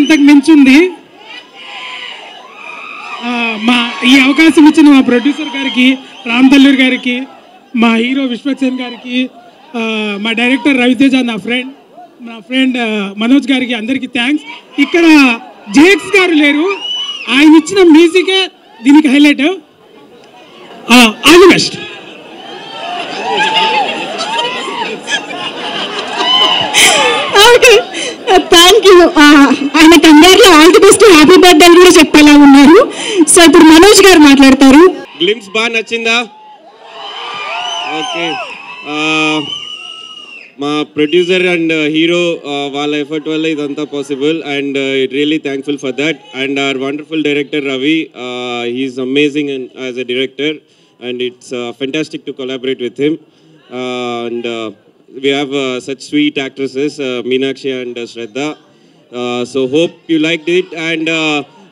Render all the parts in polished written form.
అంతకు మించి ఉంది. ఈ అవకాశం ఇచ్చిన మా ప్రొడ్యూసర్ గారికి, రామ్ తల్లూరి గారికి, మా హీరో విశ్వక్సేన్ గారికి, మా డైరెక్టర్ రవితేజ, నా ఫ్రెండ్ మనోజ్ గారికి అందరికీ థ్యాంక్స్. ఇక్కడ జేక్స్ గారు లేరు, ఆయన ఇచ్చిన మ్యూజికే దీనికి highlight. All the best. Thank you. ఆయన కంగారులో all the best, happy birthday కూడా చెప్పేలా ఉన్నారు. సో ఇప్పుడు మనోజ్ గారు మాట్లాడతారు. గ్లిమ్స్ బాగా నచ్చిందా? ఓకే, మా ప్రొడ్యూసర్ అండ్ హీరో వాళ్ళ ఎఫర్ట్ వల్ల ఇదంతా possible and really thankful for that. And hour wonderful director Ravi, he's amazing as a director and it's fantastic to collaborate with him. And we have such sweet actresses, Meenakshi and Shraddha. So hope you liked it and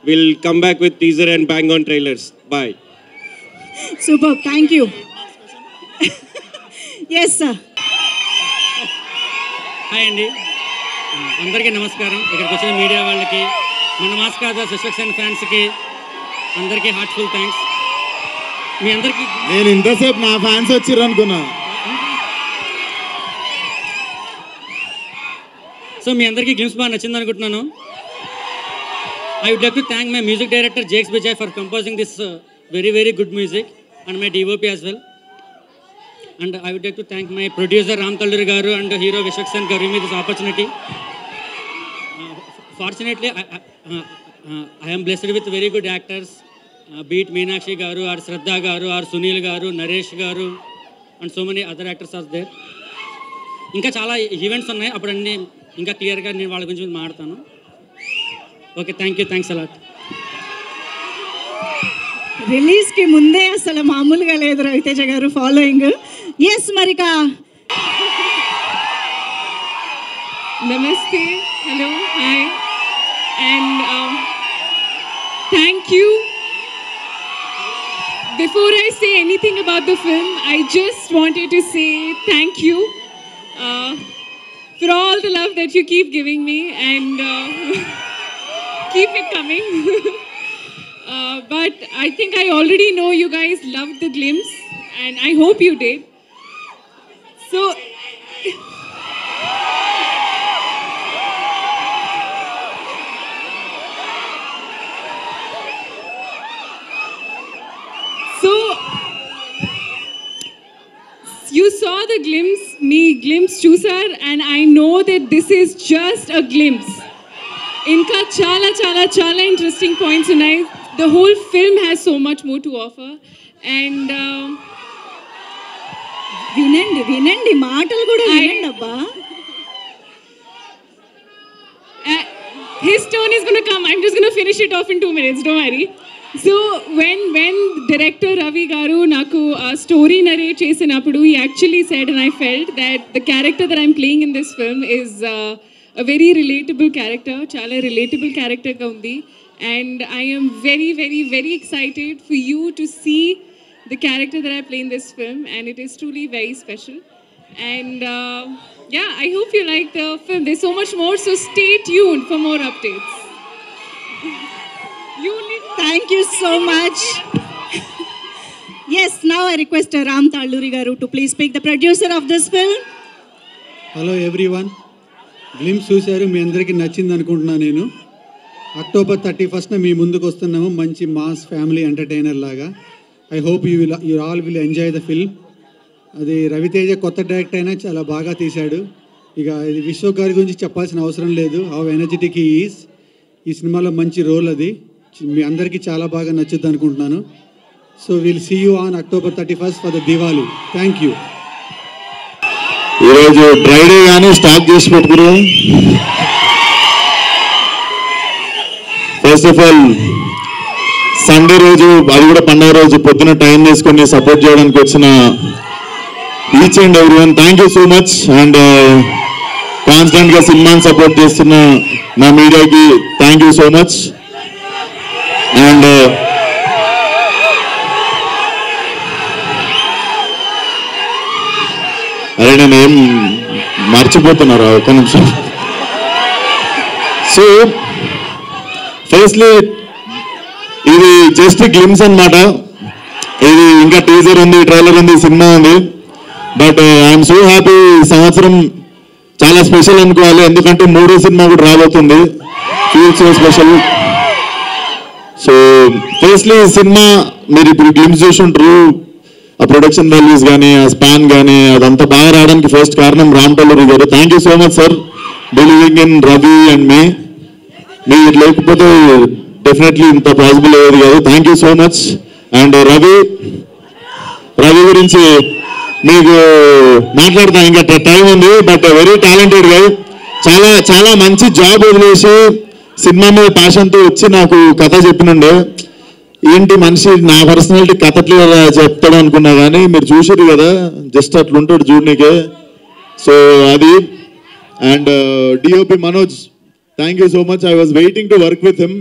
we'll come back with teaser and bang on trailers. Bye. Super, thank you. Yes sir. Hi అండి, అందరికీ నమస్కారం. ఇక్కడికి వచ్చిన media వాళ్ళకి, మన మాస్కాదా విశ్వక్సేన్ ఫ్యాన్స్కి అందరికీ heartful thanks. మీ అందరికీ నేను ఇంతసేపు నా ఫ్యాన్స్ వచ్చిర్రు అనుకున్నా. సో మీ అందరికీ గ్లిమ్స్ బాగా నచ్చింది అనుకుంటున్నాను. I would like to thank my music director Jakes Vijay for composing this very very good music and my DOP as well. And I would like to thank my producer Ram Talluri garu and hero Vishwaksen garu for this opportunity. Fortunately, I am blessed with very good actors, be it Meenakshi garu or Shraddha garu or Sunil garu, Naresh garu and so many other actors are there. Inka chala events unnai, appudu anni inka clear ga nenu vaalla gurinchi maadtanu. Okay, thank you, thanks a lot. Release కి ముందే అసలు మామూలుగా లేదు రవితేజ గారు following. ఎస్ మరికా. Namaste, hello, hi, and thank you. Before I say anything about the film, I just wanted to say thank you for all the love that you keep giving me and keep it coming. But I think I already know you guys loved the glimpse and I hope you did. So you saw the glimpse, me glimpse chusar, and I know that this is just a glimpse. Inka chala interesting points tonight. The whole film has so much more to offer and వినండి మాటలు కూడా వినండి అబ్బా. His turn is going to come. I'm just going to finish it off in 2 minutes, don't worry. So when director Ravi garu naku story narrate chesinappudu, he actually said and I felt that the character that I'm playing in this film is a very relatable character, chala relatable character ga undi. And I am very, very, very excited for you to see the character that I play in this film, and it is truly very special. And yeah, I hope you like the film. There's so much more, so stay tuned for more updates. Thank you so much. Yes, now I request Ram Talluri garu to please speak, the producer of this film. Hello everyone. Glimpse చూశారు, మీ అందరికీ నచ్చింది అనుకుంటున్నా. నేను October 31st మీ ముందుకు వస్తున్నాము మంచి mass family entertainer లాగా. I hope you all will enjoy the film. అది రవితేజ కొత్త డైరెక్టర్ అయినా చాలా బాగా తీశాడు. ఇక ఇది విశ్వక్ గారి గురించి చెప్పాల్సిన అవసరం లేదు, హౌ ఎనర్జెటిక్ హీ ఈజ్. ఈ సినిమాలో మంచి రోల్ అది మీ అందరికీ చాలా బాగా నచ్చుద్ది అనుకుంటున్నాను. So will see you on October 31st for the Diwali. Thank you. ఈరోజు డ్రైడే కానీ స్టార్ట్ చేసి పెట్టుకుని ఫస్ట్ ఆఫ్ ఆల్ సండే రోజు, అది కూడా పండుగ రోజు పొద్దున టైం తీసుకొని సపోర్ట్ చేయడానికి వచ్చిన each and every one thank you so much. And కాన్స్టెంట్గా సినిమాని సపోర్ట్ చేస్తున్న నా మీడియాకి thank you so much. And అరే నేను ఏం మర్చిపోతున్నారా ఒక నిమిషం. సో ఫస్ట్లీ ఇది జస్ట్ గ్లిమ్స్ అన్నమాట. ఇది ఇంకా టీజర్ ఉంది, ట్రైలర్ ఉంది, సినిమా ఉంది. But I'm so happy. సంవత్సరం చాలా స్పెషల్ అనుకోవాలి, ఎందుకంటే 3వ సినిమా కూడా రాబోతుంది. Feel so special. So firstly cinema మీరు ఇప్పుడు గ్లిమ్స్ చూసుంటారు. ఆ ప్రొడక్షన్ వాల్యూస్ కానీ, ఆ స్పాన్ కానీ అదంతా బాగా రావడానికి ఫస్ట్ కారణం రామటల్లూరి గారు. Thank you so much sir, believing in Ravi and me. మీరు లేకపోతే డెఫినెట్లీ ఇంత పాసిబుల్ అయ్యేది కాదు. Thank you so much. And Ravi గురించి మీకు మాట్లాడతాం, ఇంకా టైం ఉంది. బట్ వెరీ టాలెంటెడ్ గా, చాలా చాలా మంచి జాబ్ వదిలేసి సినిమా మీద ప్యాషన్తో వచ్చి నాకు కథ చెప్పినండే. ఏంటి మనిషి నా పర్సనాలిటీ కథ చెప్తాడు అనుకున్నా, కానీ మీరు చూసారు కదా, జస్ట్ అట్లుంటాడు చూడనీకే. సో అది. And DOP Manoj, thank you so much. I was waiting to work with him.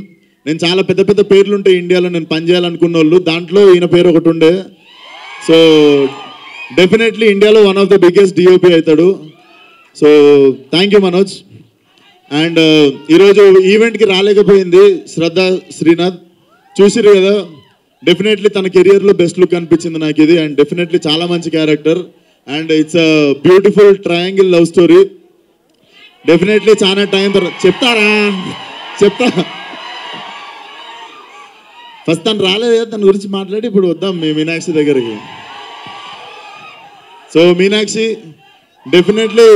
నేను చాలా పెద్ద పెద్ద పేర్లు ఉంటాయి ఇండియాలో నేను పనిచేయాలనుకున్న వాళ్ళు, దాంట్లో ఈయన పేరు ఒకటి ఉండే. సో డెఫినెట్లీ ఇండియాలో one of the biggest DOP అవుతాడు. So thank you Manoj. And ఈరోజు ఈవెంట్కి రాలేకపోయింది శ్రద్ధ శ్రీనాథ్, చూసిరు కదా. డెఫినెట్లీ తన కెరియర్లో బెస్ట్ లుక్ అనిపించింది నాకు ఇది. అండ్ డెఫినెట్లీ చాలా మంచి character. And it's a beautiful triangle love story. Definitely చాలా టైం తర్వాత చెప్తా. ఫస్ట్ తను రాలేదు, తన గురించి మాట్లాడి ఇప్పుడు వద్దాం మీ మీనాక్షి దగ్గరికి. So Meenakshi definitely,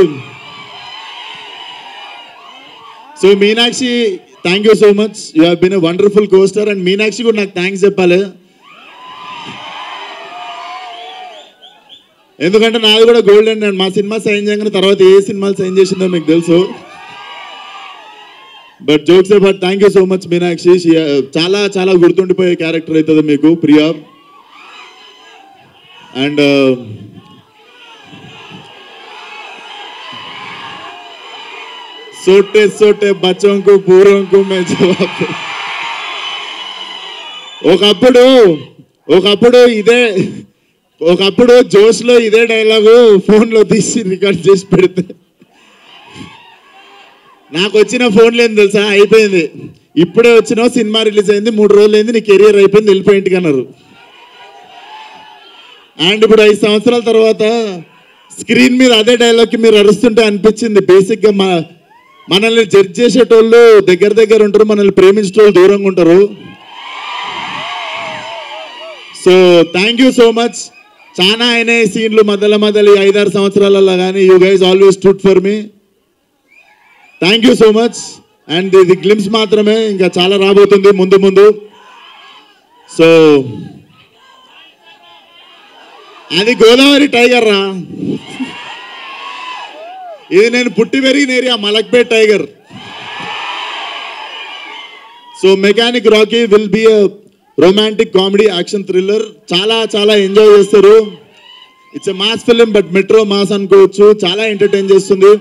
so Meenakshi thank you so much. You have been a wonderful coaster. And Meenakshi కూడా నాకు థ్యాంక్స్ చెప్పాలి, ఎందుకంటే నాది కూడా గోల్డెన్. అండ్ మా సినిమా సైన్ చేయగానే తర్వాత ఏ సినిమాలు సైన్ చేసిందో మీకు తెలుసు. But jokes about, thank you so much Meenakshi. చాలా చాలా గుర్తుండిపోయే క్యారెక్టర్ అవుతుంది మీకు ప్రియా. అండ్ సోటే సోటే బచ్చంకు పూర్వంకు మే జవాబు. ఒకప్పుడు జోష్లో ఇదే డైలాగు ఫోన్లో తీసి రికార్డ్ చేసి పెడితే నాకు వచ్చిన ఫోన్లు ఏం తెలుసా, అయిపోయింది, ఇప్పుడే వచ్చినావు, సినిమా రిలీజ్ అయింది, 3 రోజులు అయింది, నీ కెరియర్ అయిపోయింది, వెళ్ళిపోయి ఇంటికి అన్నారు. అండ్ ఇప్పుడు 5 సంవత్సరాల తర్వాత స్క్రీన్ మీద అదే డైలాగ్కి మీరు అరుస్తుంటే అనిపించింది, బేసిక్గా మనల్ని జడ్జ్ చేసేటోళ్ళు దగ్గర ఉంటారు, మనల్ని ప్రేమించేటోళ్ళు దూరంగా ఉంటారు. So thank you so much. చాలా అయినాయి సీన్లు మధ్యలో 5-6 సంవత్సరాలలో, కానీ you guys always stood for me. Thank you so much. And ఇది గ్లిమ్స్ మాత్రమే, ఇంకా చాలా రాబోతుంది ముందు. సో అది గోదావరి టైగర్ రా, ఇది నేను పుట్టి పెరిగిన area Malakpet tiger. So mechanic Rocky will be a romantic comedy action thriller. చాలా చాలా ఎంజాయ్ చేస్తారు. It's a mass film, but metro mass అనుకోవచ్చు. చాలా ఎంటర్టైన్ చేస్తుంది.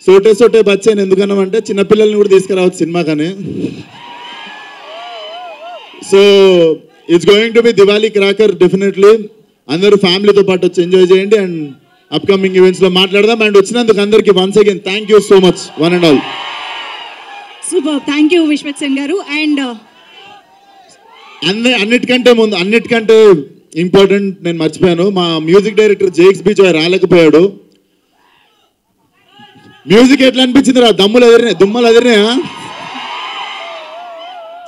సోటే బచ్చాను ఎందుకన్నామంటే చిన్నపిల్లల్ని కూడా తీసుకురావచ్చు సినిమా కానీ. So it's going to be Diwali cracker. Definitely అందరూ ఫ్యామిలీతో పాటు వచ్చి ఎంజాయ్ చేయండి. అండ్ అప్కమింగ్ ఈవెంట్స్లో మాట్లాడదాం. అండ్ వచ్చినందుకు అందరికీ once again thank you so much, one and all. Super, thank you Vishwak Sen గారు. అండ్ అన్నిటికంటే ఇంపార్టెంట్ నేను మర్చిపోయాను, మా మ్యూజిక్ డైరెక్టర్ జేక్స్ బిజాయ్ రాలేకపోయాడు. మ్యూజిక్ ఎట్లా అనిపించింది రా, దుమ్మలు ఎదిరినాయా?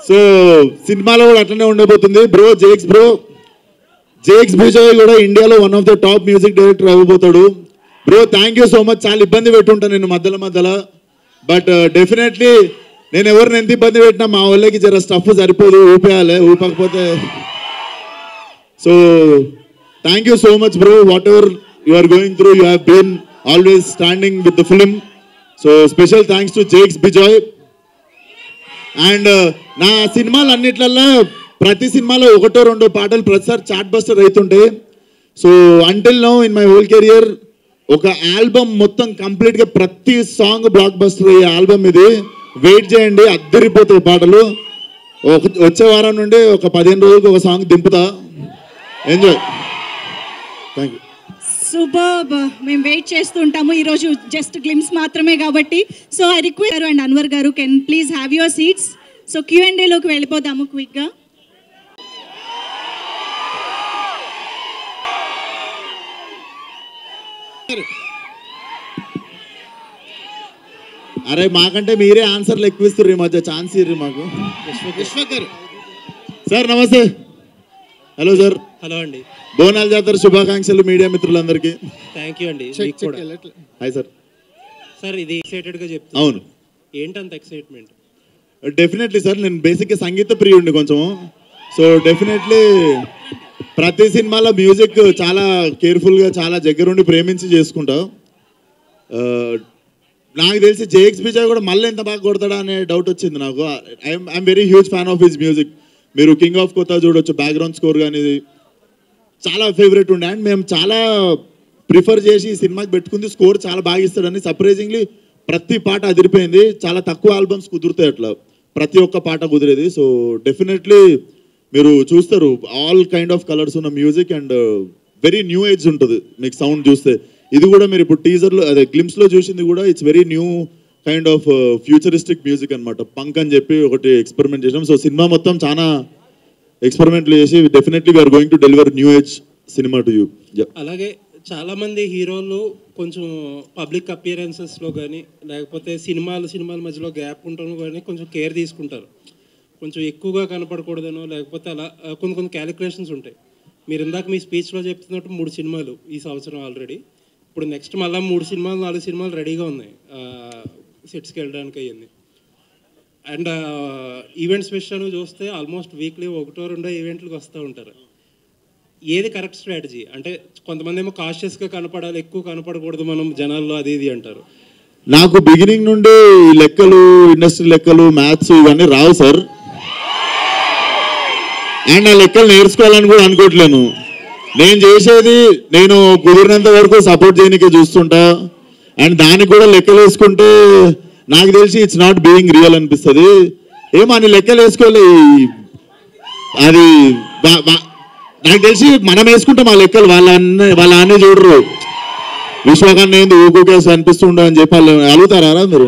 సో సినిమాలో కూడా అట్లనే ఉండబోతుంది బ్రో. జేక్స్ బిజాయ్ కూడా ఇండియాలో one of the top music director అవ్వబోతాడు. Bro thank you so much. చాలా ఇబ్బంది పెట్టుంటాను నేను మధ్యలో, బట్ డెఫినెట్లీ నేను ఎవరిని ఎంత ఇబ్బంది పెట్టినా మా వాళ్ళకి జర స్టఫ్ సరిపోదు, ఊపకపోతే. So thank you so much bro. Whatever you are going through, you have been always standing with the film. So special thanks to Jakes Bejoy. And నా సినిమాలు అన్నిట్లల్లో ప్రతి సినిమాలో 1-2 పాటలు ప్రతిసారి చాట్ బస్టర్ అవుతుంటాయి. So until now in my whole career ఒక album మొత్తం కంప్లీట్గా ప్రతి సాంగ్ బ్లాక్ బస్టర్ అయ్యే ఆల్బమ్ ఇది. వెయిట్ చేయండి, అద్దరిపోతాయి పాటలు. వచ్చే వారం నుండి ఒక 15 రోజులకు ఒక సాంగ్ దింపుతా. ఎంజాయ్. Thank you. సూపర్, మేము వెయిట్ చేస్తూ ఉంటాము. ఈరోజు జస్ట్ గ్లిమ్స్ మాత్రమే కాబట్టి. So I request and Anwar గారు can please have your seats. So Q&Aలోకి వెళ్ళిపోదాము క్విక్గా. అరే మాకంటే మీరే ఆన్సర్లు ఎక్కువ ఇస్తారు ఈ మధ్య, ఛాన్స్ ఇర్రి మాకు. విశ్వకర్ సార్ నమస్తే. Hello sir. హలో అండి. బోనాల జాతర శుభాకాంక్షలు మీడియా మిత్రులందరికీ. థ్యాంక్ యూ అండి. Hi sir. సార్ ఇది ఎక్సైటెడ్గా చెప్తాను. అవును. ఏంటంత ఎక్సైట్మెంట్? డెఫినెట్లీ సార్, నేను బేసిక్గా సంగీత ప్రియుడిని కొంచెం. సో డెఫినెట్లీ ప్రతి సినిమాలో మ్యూజిక్ చాలా కేర్ఫుల్గా, చాలా దగ్గరుండి ప్రేమించి చేసుకుంటా. నాకు తెలిసి జేఎక్స్ విజయ్ కూడా మళ్ళీ ఎంత బాగా కొడతాడా అనే డౌట్ వచ్చింది నాకు. I'm very huge fan of his music. మీరు కింగ్ ఆఫ్ కొత్త చూడొచ్చు, బ్యాక్గ్రౌండ్ స్కోర్ కానీ చాలా ఫేవరెట్ ఉండే. అండ్ మేము చాలా ప్రిఫర్ చేసి ఈ సినిమాకి పెట్టుకుంది, స్కోర్ చాలా బాగా ఇస్తాడని. సర్ప్రైజింగ్లీ ప్రతి పాట అదిరిపోయింది. చాలా తక్కువ ఆల్బమ్స్ కుదురుతాయి అట్లా, ప్రతి ఒక్క పాట కుదిరేది. సో డెఫినెట్లీ మీరు చూస్తారు ఆల్ కైండ్ ఆఫ్ కలర్స్ ఉన్న music and very new age ఉంటుంది మీకు సౌండ్ చూస్తే. ఇది కూడా మీరు ఇప్పుడు టీజర్లో అదే గ్లిమ్స్లో చూసింది కూడా it's very new kind of futuristic music అనమాట. పంక్ అని చెప్పి ఒకటి ఎక్స్పెరిమెంట్ చేసాం. సో సినిమా మొత్తం చాలా ఎక్స్పెరిమెంట్లు చేసి definitely we're going to deliver new age cinema to you. అలాగే చాలామంది హీరోలు కొంచెం పబ్లిక్ అపియరెన్సెస్లో కానీ లేకపోతే సినిమాల మధ్యలో గ్యాప్ ఉండడం కానీ కొంచెం కేర్ తీసుకుంటారు. కొంచెం ఎక్కువగా కనపడకూడదనో లేకపోతే అలా కొన్ని క్యాలిక్యులేషన్స్ ఉంటాయి. మీరు ఇందాక మీ స్పీచ్లో చెప్తున్నట్టు 3 సినిమాలు ఈ సంవత్సరం ఆల్రెడీ. ఇప్పుడు నెక్స్ట్ మళ్ళీ 3 సినిమాలు 4 సినిమాలు రెడీగా ఉన్నాయి సెట్స్కి వెళ్ళడానికి అయ్యింది. అండ్ ఈవెంట్స్ విషయాన్ని చూస్తే ఆల్మోస్ట్ వీక్లీ 1-2 ఈవెంట్లకు వస్తూ ఉంటారు. ఏది కరెక్ట్ స్ట్రాటజీ? అంటే కొంతమంది ఏమో కాషియస్గా కనపడాలి, ఎక్కువ కనపడకూడదు మనం జనాల్లో, అది ఇది అంటారు. నాకు బిగినింగ్ నుండి ఈ లెక్కలు, ఇండస్ట్రీ లెక్కలు, మ్యాథ్స్ ఇవన్నీ రావు సార్. అండ్ ఆ లెక్కలు నేర్చుకోవాలని కూడా అనుకోవట్లేను. నేను చేసేది నేను కుదిరినంత వరకు సపోర్ట్ చేయడానికే చూస్తుంటా. అండ్ దానికి కూడా లెక్కలు వేసుకుంటే నాకు తెలిసి ఇట్స్ నాట్ బీయింగ్ రియల్ అనిపిస్తుంది. ఏమో అని లెక్కలు వేసుకోవాలి. అది నాకు తెలిసి మనం వేసుకుంటాం ఆ లెక్కలు, వాళ్ళ అన్నీ చూడరు. విశ్వకర్ణ ఏంది ఊకేసి అనిపిస్తుండ అని చెప్పి వాళ్ళు అడుగుతారా మీరు?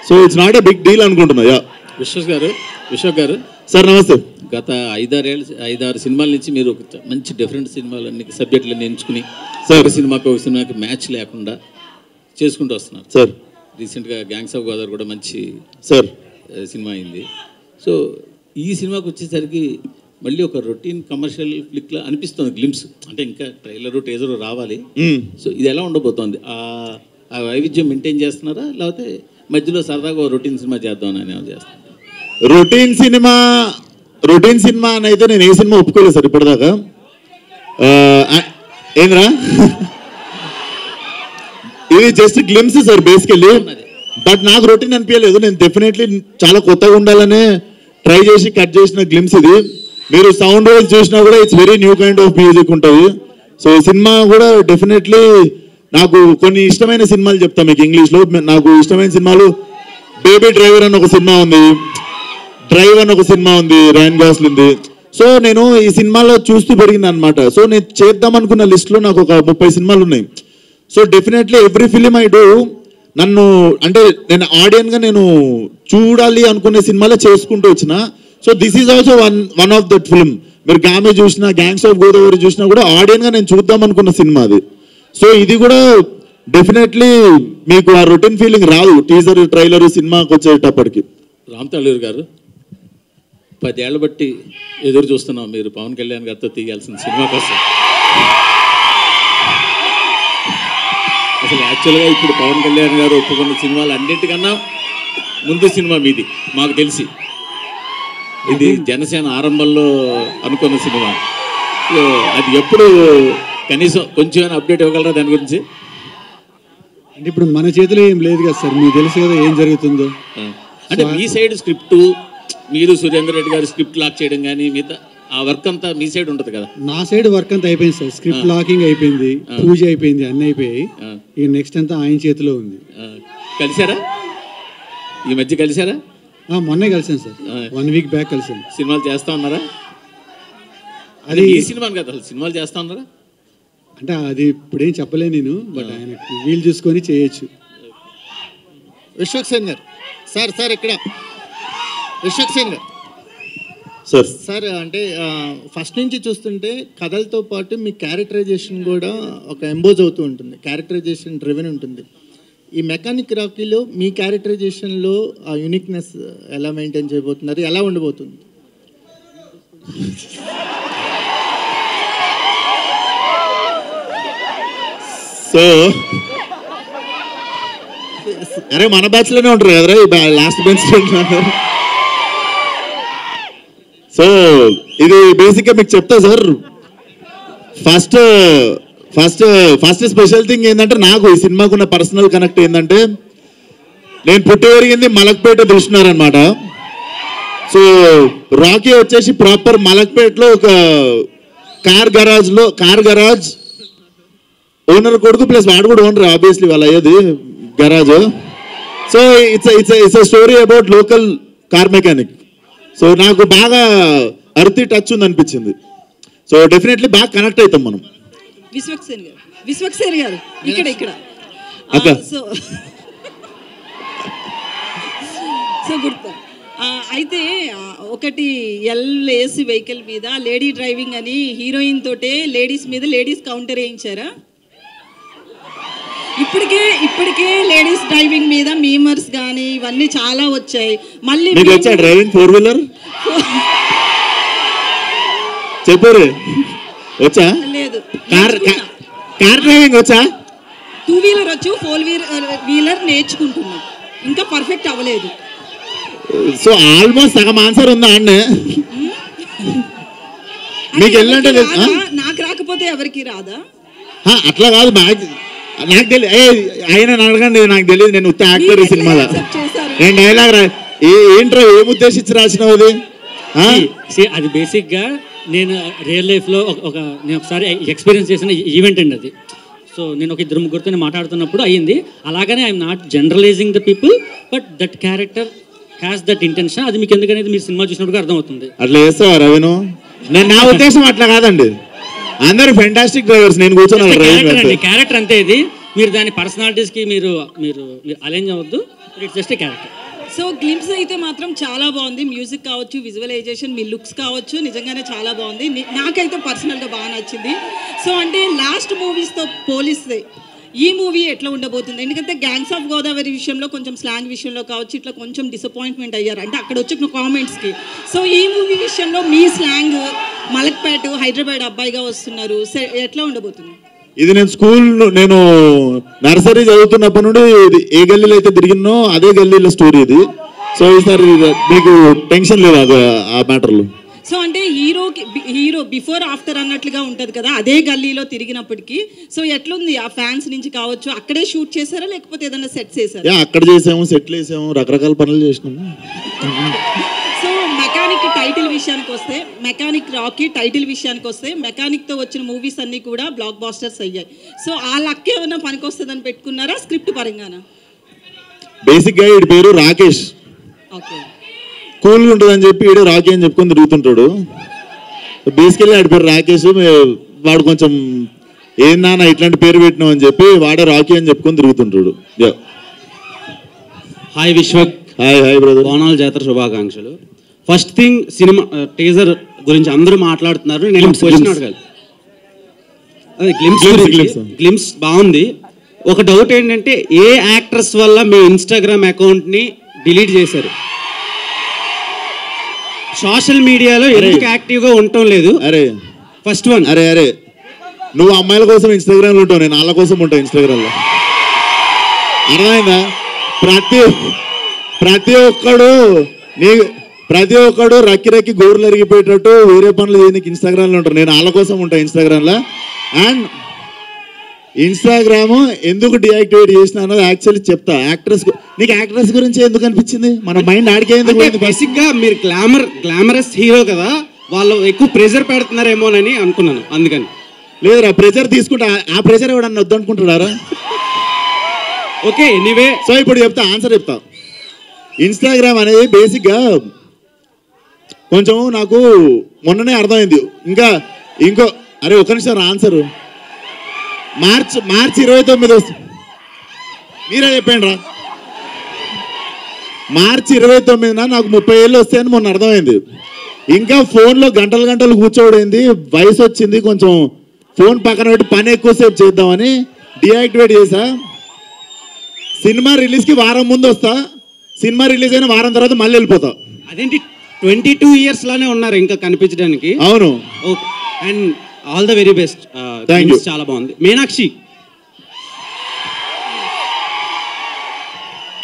So it's not a big deal అనుకుంటున్నా. యా విశ్వక్ గారు సార్ నమస్తే. గత 5-6 సినిమాల నుంచి మీరు ఒక మంచి డిఫరెంట్ సినిమాలన్నీ సబ్జెక్టులన్నీ ఎంచుకుని ఒక సినిమాకి మ్యాచ్ లేకుండా చేసుకుంటూ వస్తున్నారు సార్. రీసెంట్గా గ్యాంగ్స్ ఆఫ్ గోదావరి కూడా మంచి సార్ సినిమా అయింది. సో ఈ సినిమాకి వచ్చేసరికి మళ్ళీ ఒక రొటీన్ కమర్షియల్ ఫ్లిక్లా అనిపిస్తుంది గ్లిమ్స్. అంటే ఇంకా ట్రైలరు టీజరు రావాలి. సో ఇది ఎలా ఉండబోతోంది? ఆ వైవిధ్యం మెయింటైన్ చేస్తున్నారా లేకపోతే మధ్యలో సరదాగా రొటీన్ సినిమా చేద్దామని చేస్తున్నారు? రొటీన్ సినిమా అని అయితే నేను ఏ సినిమా ఒప్పుకోలేదు సార్ ఇప్పటిదాకా. ఏంద్రా ఇది just glimpse sir basically. But నాకు రొటీన్ అనిపించలేదు. నేను డెఫినెట్లీ చాలా కొత్తగా ఉండాలనే ట్రై చేసి కట్ చేసిన గ్లిమ్స్ ఇది. మీరు సౌండ్ వైజ్ చూసినా కూడా it's very new kind of music ఉంటుంది. సో సినిమా కూడా డెఫినెట్లీ నాకు కొన్ని ఇష్టమైన సినిమాలు చెప్తాను మీకు ఇంగ్లీష్లో. నాకు ఇష్టమైన సినిమాలు బేబీ డ్రైవర్ అని ఒక సినిమా ఉంది, డ్రైవ్ అని ఒక సినిమా ఉంది, రైన్ గాస్లింది. సో నేను ఈ సినిమాలో చూస్తూ పెరిగింది అనమాట. సో నేను చేద్దాం అనుకున్న లిస్ట్లో నాకు ఒక 30 సినిమాలు ఉన్నాయి. So definitely every film I do నన్ను అంటే నేను ఆడియన్గా నేను చూడాలి అనుకునే సినిమాలే చేసుకుంటూ వచ్చిన. So this is also one of that film. మీరు గామే చూసినా, గ్యాంగ్స్ ఆఫ్ గోదావరి చూసినా కూడా ఆడియన్గా నేను చూద్దాం అనుకున్న సినిమా అది. సో ఇది కూడా డెఫినెట్లీ మీకు ఆ రొటీన్ ఫీలింగ్ రాదు టీజర్ ట్రైలర్ సినిమాకి వచ్చేటప్పటికి. రామ్ తాళూరు గారు 10 ఏళ్ల బట్టి ఎదురు చూస్తున్నాం మీరు పవన్ కళ్యాణ్ గారితో తీయాల్సిన సినిమా కోసం. అసలు యాక్చువల్గా ఇప్పుడు పవన్ కళ్యాణ్ గారు ఒప్పుకున్న సినిమాలు అన్నింటికన్నా ముందు సినిమా మీది మాకు తెలిసి. ఇది జనసేన ఆరంభంలో అనుకున్న సినిమా. అది ఎప్పుడు కనీసం కొంచెం అప్డేట్ ఇవ్వగలరా దాని గురించి? అంటే ఇప్పుడు మన చేతిలో ఏం లేదు కదా సార్, మీకు తెలుసు కదా ఏం జరుగుతుందో. అంటే మీ సైడ్ స్క్రిప్ట్, మీరు సురేందర్ రెడ్డి గారు స్క్రిప్ట్ లాక్ చేయడం కానీ మిగతా ఆ వర్క్ అంతా మీ సైడ్ ఉంటుంది కదా? నా సైడ్ వర్క్ అంతా అయిపోయింది సార్. స్క్రిప్ట్ లాకింగ్ అయిపోయింది, పూజ అయిపోయింది, అన్నీ అయిపోయాయి. ఇక నెక్స్ట్ అంతా ఆయన చేతిలో ఉంది. కలిసారా ఈ మధ్య? కలిసారా? మొన్నే కలిసాను సార్, 1 వీక్ బ్యాక్ కలిసాను. సినిమాలు చేస్తా ఉన్నారా? అది ఈ సినిమాని కదా, సినిమాలు చేస్తా ఉన్నారా? అంటే అది ఇప్పుడేం చెప్పలేను నేను, బట్ ఆయన వీలు చూసుకొని చేయొచ్చు. విశ్వక్ సేన్ గారు సార్ ఇక్కడ విశ్వక్ సేన్ గారు సార్ సార్ అంటే ఫస్ట్ నుంచి చూస్తుంటే కథలతో పాటు మీ క్యారెక్టరైజేషన్ కూడా ఒక ఎంబోజ్ అవుతూ ఉంటుంది, క్యారెక్టరైజేషన్ డ్రివెన్ ఉంటుంది. ఈ మెకానిక్ రాకీలో మీ క్యారెక్టరైజేషన్లో ఆ యూనిక్నెస్ ఎలా మెయింటైన్ చేయబోతున్నారు, ఎలా ఉండబోతుంది? సో అరే మన బ్యాచ్లోనే ఉంటారు కదరా లాస్ట్ బెంచ్. సో ఇది బేసిక్గా మీకు చెప్తా sir. First first first special thing ఏంటంటే నాకు ఈ సినిమాకు ఉన్న పర్సనల్ కనెక్ట్ ఏంటంటే నేను పుట్టి పెరిగింది మలక్పేట దృష్టినారనమాట. సో రాకీ వచ్చేసి ప్రాపర్ మలక్పేటలో ఒక కార్ గరాజ్ ఓనర్ కొడుకు ప్లస్ వాడు కూడా ఓనర్ ఆబ్వియస్లీ వాళ్ళు అయ్యేది garage. So it's story about local car mechanic. So నాకు బాగా అర్తి టచ్ ఉంది అనిపించింది. సో డెఫినెట్లీ బాగా కనెక్ట్ అవుతాం మనం. విశ్వక్ సేన్ గారు ఇక్కడ సో గుర్తు అయితే ఒకటి ఎల్ఏసి వెహికల్ మీద లేడీ డ్రైవింగ్ అని హీరోయిన్ తోటే లేడీస్ మీద లేడీస్ కౌంటర్ వేయించారా? ఇప్పటికే లేడీస్ డ్రైవింగ్ మీద మీమర్స్ కానీ ఇవన్నీ చాలా వచ్చాయి. మళ్ళీ డ్రైవింగ్ 4-wheeler చెప్పారు వచ్చా? లేదు, కార్ డ్రైవింగ్ వచ్చా? 2-wheeler వచ్చు, 4-wheeler నేర్చుకుంటున్నా, ఇంకా పర్ఫెక్ట్ అవ్వలేదు. సో ఆల్మోస్ట్ సగం ఆన్సర్ ఉందా అండి మీకు? వెళ్ళంటే నాకు రాకపోతే ఎవరికి రాదా? అట్లా కాదు, నాకు తెలియదు. ఆయన అడగండి, నాకు తెలియదు. నేను ఉత్త యాక్టర్ ఈ సినిమాలో. నేను డైలాగ్ ఏంట్రా ఏం ఉద్దేశించి రాసినావు అది? అది బేసిక్గా నేను రియల్ లైఫ్లో నేను ఒకసారి ఎక్స్పీరియన్స్ చేసిన ఈవెంట్ అండి అది. సో నేను ఒక 2-3 మాట్లాడుతున్నప్పుడు అయ్యింది. అలాగనే I'm not generalising the people, but that character has that intention. అది మీకు ఎందుకనేది మీరు సినిమా చూసినప్పుడు అర్థమవుతుంది. అట్లా చేస్తావా రవిను? నా ఉద్దేశం అట్లా కాదండి. అందరూ ఫెంటాస్టిక్ డ్రైవర్స్, నేను కూర్చొని క్యారెక్టర్ అంతే. ఇది మీరు దాని పర్సనాలిటీస్కి మీరు అలైన్ అవ్వద్దు. It's just character. So glimpse అయితే మాత్రం చాలా బాగుంది. మ్యూజిక్ కావచ్చు, విజువలైజేషన్, మీ లుక్స్ కావచ్చు, నిజంగానే చాలా బాగుంది. నాకైతే పర్సనల్గా బాగా నచ్చింది. సో అంటే లాస్ట్ మూవీస్తో పోలిస్తే ఈ మూవీ ఎట్లా ఉండబోతుంది? ఎందుకంటే గ్యాంగ్స్ ఆఫ్ గోదావరి విషయంలో కొంచెం స్లాంగ్ విషయంలో కావచ్చు ఇట్లా కొంచెం డిసప్పాయింట్మెంట్ అయ్యారు అంటే అక్కడ వచ్చిన కామెంట్స్కి. సో ఈ మూవీ విషయంలో మీ స్లాంగ్ మలక్పేట హైదరాబాద్ అబ్బాయిగా వస్తున్నారు, ఎట్లా ఉండబోతుంది? ఇది నేను నర్సరీ చదువుతున్నప్పటి నుండి ఏ గల్లీలో అయితే తిరిగినో అదే గల్లీలో స్టోరీ ఇది. సో ఈసారి మీకు టెన్షన్ లేదు ఆ మ్యాటర్లో. సో అంటే హీరో బిఫోర్ ఆఫ్టర్ అన్నట్లుగా ఉంటుంది కదా అదే గల్లీలో తిరిగినప్పటికీ. సో ఎట్లుంది ఆ ఫ్యాన్స్ నుంచి కావచ్చు? అక్కడే షూట్ చేశారా లేకపోతే ఏదైనా సెట్ చేశారా? అక్కడ చేసాము, సెట్లు వేసాము, రకరకాల పనులు చేసినాము. సో మెకానిక్ టైటిల్ విషయానికి వస్తే, మెకానిక్ రాకీ టైటిల్ విషయానికి వస్తే, మెకానిక్తో వచ్చిన మూవీస్ అన్నీ కూడా బ్లాక్ బాస్టర్స్ అయ్యాయి. సో ఆ లక్ ఏమైనా పనికి వస్తుందని పెట్టుకున్నారా స్క్రిప్ట్ పరంగానా? బేసిక్గా వీడి పేరు రాకేష్. ఓకే, కూల్గా ఉంటుందని చెప్పి వీడు రాకీ అని చెప్పుకొని తిరుగుతుంటాడు. బేసికల్లీ వాడి పేరు రాకేష్. వాడు కొంచెం ఏందన్నా ఇట్లాంటి పేరు పెట్టినావు అని చెప్పి వాడే రాకీ అని చెప్పుకొని తిరుగుతుంటాడు. హాయ్ విశ్వక్. Hi brother. బోనాల జాతర శుభాకాంక్షలు. ఫస్ట్ థింగ్, సినిమా టీజర్ గురించి అందరూ మాట్లాడుతున్నారు. నేను క్వశ్చన్ అడగాలి. అదే గ్లిమ్స్ బాగుంది. ఒక డౌట్ ఏంటంటే ఏ యాక్ట్రెస్ వల్ల మీ ఇన్స్టాగ్రామ్ అకౌంట్ని డిలీట్ చేశారు? సోషల్ మీడియాలో ఎందుకు యాక్టివ్గా ఉండటం లేదు? అరే ఫస్ట్ వన్. అరే నువ్వు అమ్మాయిల కోసం ఇన్స్టాగ్రామ్లో ఉంటావు, నేను వాళ్ళ కోసం ఉంటావు ఇన్స్టాగ్రామ్లో. అర్థమైందా? ప్రతి ఒక్కడు రక్కి గోర్లు అరిగిపోయేటట్టు వేరే పనులు చేయడానికి ఇన్స్టాగ్రామ్లో ఉంటారు. నేను వాళ్ళ కోసం ఉంటాను ఇన్స్టాగ్రామ్లో. అండ్ ఇన్స్టాగ్రామ్ ఎందుకు డియాక్టివేట్ చేసిన అన్నది యాక్చువల్లీ చెప్తా. నీకు యాక్ట్రెస్ గురించి ఎందుకు అనిపించింది? మన మైండ్ ఆడికే ఎందుకు? బేసిక్గా మీరు గ్లామరస్ హీరో కదా, వాళ్ళు ఎక్కువ ప్రెజర్ పెడుతున్నారేమోనని అనుకున్నాను, అందుకని. లేదురా, ప్రెజర్ తీసుకుంటా. ఆ ప్రెజర్ ఎవడన్నా వద్దనుకుంటున్నారా? Okay, anyway. సో ఇప్పుడు ఆన్సర్ చెప్తా. ఇన్స్టాగ్రామ్ అనేది బేసిక్గా కొంచెం నాకు మొన్ననే అర్థమైంది. అరే ఒక నిమిషం ఆన్సర్. మార్చి 29 వస్తుంది. మీరే చెప్పండి రా. మార్చి 29న నాకు 30 ఏళ్ళు వస్తాయని మొన్న అర్థమైంది. ఇంకా ఫోన్లో గంటలు గంటలు కూర్చోబడింది. వయసు వచ్చింది, కొంచెం ఫోన్ పక్కన పెట్టి పని ఎక్కువసేపు చేద్దామని డియాక్టివేట్ చేసా. సినిమా రిలీజ్కి వారం ముందు వస్తా, సినిమా రిలీజ్ అయిన వారం తర్వాత మళ్ళీ వెళ్ళిపోతా. అదేంటి 22 years లానే ఉన్నారు ఇంకా కనిపించడానికి. అవును. Okay, and all the very best. చాలా బాగుంది. మీనాక్షి,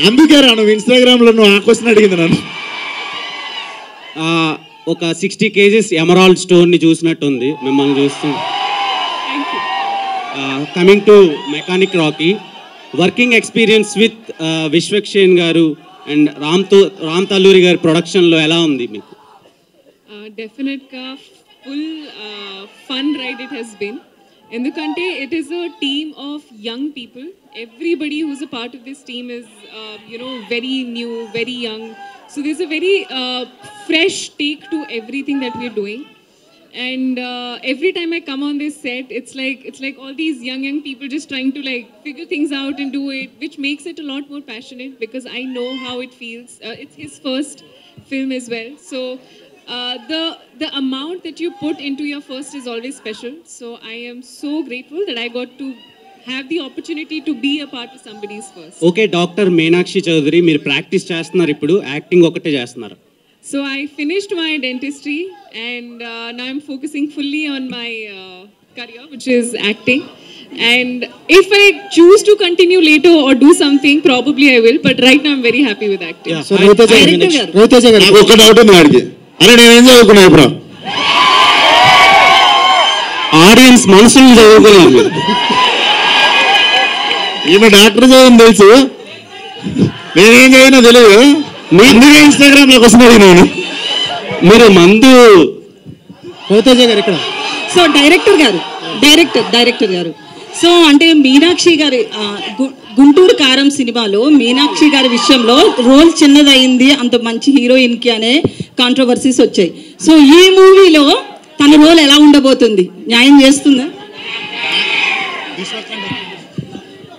అందుకే నువ్వు ఇన్స్టాగ్రామ్లో నువ్వు ఆ క్వశ్చన్ అడిగింది నన్ను. ఒక 60 kgs ఎమరాల్డ్ స్టోన్ని చూసినట్టుంది మిమ్మల్ని చూస్తూ. Coming to mechanic Rocky, working experience with Vishwaksen గారు అండ్ రామ్ తల్లూరి గారి ప్రొడక్షన్లో ఎలా ఉంది మీకు? డెఫినెట్గా full fun ride it has been. ఎందుకంటే it is a team of young people. Everybody who's a part of this team is, very new, very young. So there's a very fresh take to everything that we're doing. And every time I come on this set, it's like all these young people just trying to figure things out and do it, which makes it a lot more passionate because I know how it feels. It's his first film as well. So the amount that you put into your first is always special. So I am so grateful that I got to have the opportunity to be a part of somebody's first. Okay, doctor Meenakshi Chaudhary, మీరు practice చేస్తున్నారు ఇప్పుడు, acting ఒకటే చేస్తున్నారు? So I finished my dentistry and now I'm focusing fully on my career, which is acting. And if I choose to continue later or do something, probably I will. But right now I'm very happy with acting. Yeah. So Raviteja garu నాకు ఒక doubt ఉంది వాడికి. అరే నేను ఏం చదువుకున్నా ఇప్పుడు? Audience మనసుని చదువుకున్నాను. ఈమె డాక్టర్ చదివింది తెలుసు, నేనేం చదివినా తెలియదు. అందుకే ఇన్స్టాగ్రామ్లోకి వస్తున్నాడు నేను. మీరు మందు రవితేజ గారు ఇక్కడ. సో డైరెక్టర్ గారు సో అంటే మీనాక్షి గారి గుంటూరు కారం సినిమాలో మీనాక్షి గారి విషయంలో రోల్ చిన్నదయింది అంత మంచి హీరోయిన్కి అనే కాంట్రవర్సీస్ వచ్చాయి. సో ఈ మూవీలో తన రోల్ ఎలా ఉండబోతుంది? న్యాయం చేస్తుందా?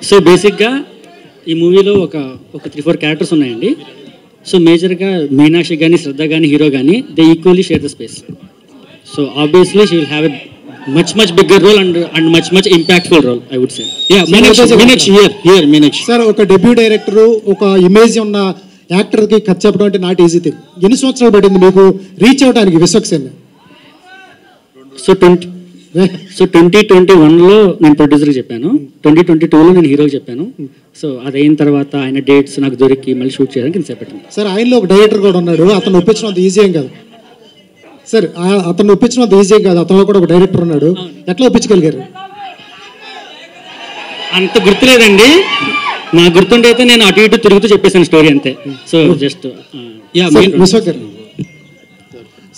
సో బేసిక్గా ఈ మూవీలో ఒక 3-4 క్యారెక్టర్స్ ఉన్నాయండి. సో మేజర్గా మీనాక్షి కానీ శ్రద్ధ కానీ హీరో కానీ they equally share the space. So obviously she will have a much bigger role and much impactful role, I would say. Yeah, Meenakshi. Sir, ఒక డెబ్యూ డైరెక్టర్, ఒక ఇమేజ్ ఉన్న యాక్టర్కి ఖర్చు చెప్పడం అంటే నాట్ ఈజీ థింగ్. ఎన్ని సంవత్సరాలు పడింది మీకు రీచ్ అవడానికి విశ్వక్సేన్? సో 2021లో నేను ప్రొడ్యూసర్కి చెప్పాను, 2022లో నేను హీరోకి చెప్పాను. సో అదైన తర్వాత ఆయన డేట్స్ నాకు దొరికి మళ్ళీ షూట్ చేయడానికి నేను చేపట్టాను. సార్, ఆయనలో ఒక డైరెక్టర్ కూడా ఉన్నాడు, అతను ఒప్పించడం అంత ఈజీ ఏం కాదు సార్. అతను ఒప్పించడం అంత ఈజీ ఏం కాదు, అతను కూడా ఒక డైరెక్టర్ ఉన్నాడు. ఎట్లా ఒప్పించగలిగారు? అంత గుర్తులేదండి, నాకు గుర్తుంటే అయితే నేను అటు ఇటు తిరుగుతూ చెప్పేసాను స్టోరీ అంతే. సో జస్ట్ విశ్వక్ గారు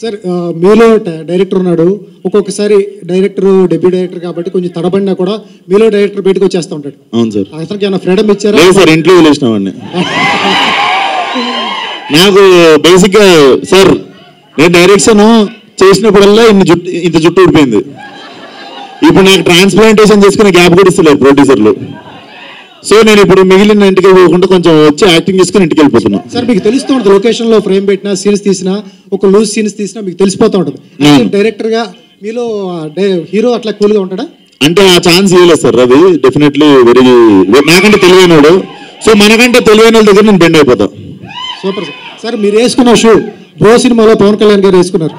సార్, మీలో డైరెక్టర్ ఉన్నాడు. ఒక్కొక్కసారి డైరెక్టర్ డెబ్యూ డైరెక్టర్ కాబట్టి కొంచెం తడబడినా కూడా మీలో డైరెక్టర్ బయటకు వచ్చేస్తూ ఉంటాడు. అవును సార్. అతనికి ఏమైనా ఫ్రీడమ్ ఇచ్చారా? సార్, ఇంట్లో వదిలేసినామండి. నాకు బేసిక్గా సార్, నేను డైరెక్షన్ చేసినప్పుడల్లా ఇంత జుట్టు ఊడిపోయింది. ఇప్పుడు నాకు ట్రాన్స్ప్లాంటేషన్ చేసుకునే గ్యాప్ కూడా ఇస్తలేదు ప్రొడ్యూసర్లు. సో నేను ఇప్పుడు మిగిలిన ఇంటికి పోకుండా కొంచెం వచ్చి యాక్టింగ్ చేసుకుని ఇంటికి వెళ్ళిపోతున్నా. సార్, మీకు తెలుస్తూ ఉంటుంది లొకేషన్లో ఫ్రేమ్ పెట్టినా, సీన్స్ తీసినా, ఒక లూజ్ సీన్స్ తీసినా మీకు తెలిసిపోతూ ఉంటుంది. డైరెక్టర్గా మీలో హీరో అట్లా కూల్గా ఉంటాడా? అంటే ఆ ఛాన్స్ ఇవ్వలేదు సార్. అది డెఫినెట్లీ నాకంటే తెలివైనడు. సో మనకంటే తెలివైన వాళ్ళ దగ్గర నేను బెండ్ అయిపోతా. Super sir. సార్, మీరు వేసుకున్న షూ బ్రో సినిమాలో పవన్ కళ్యాణ్ గారు వేసుకున్నారు.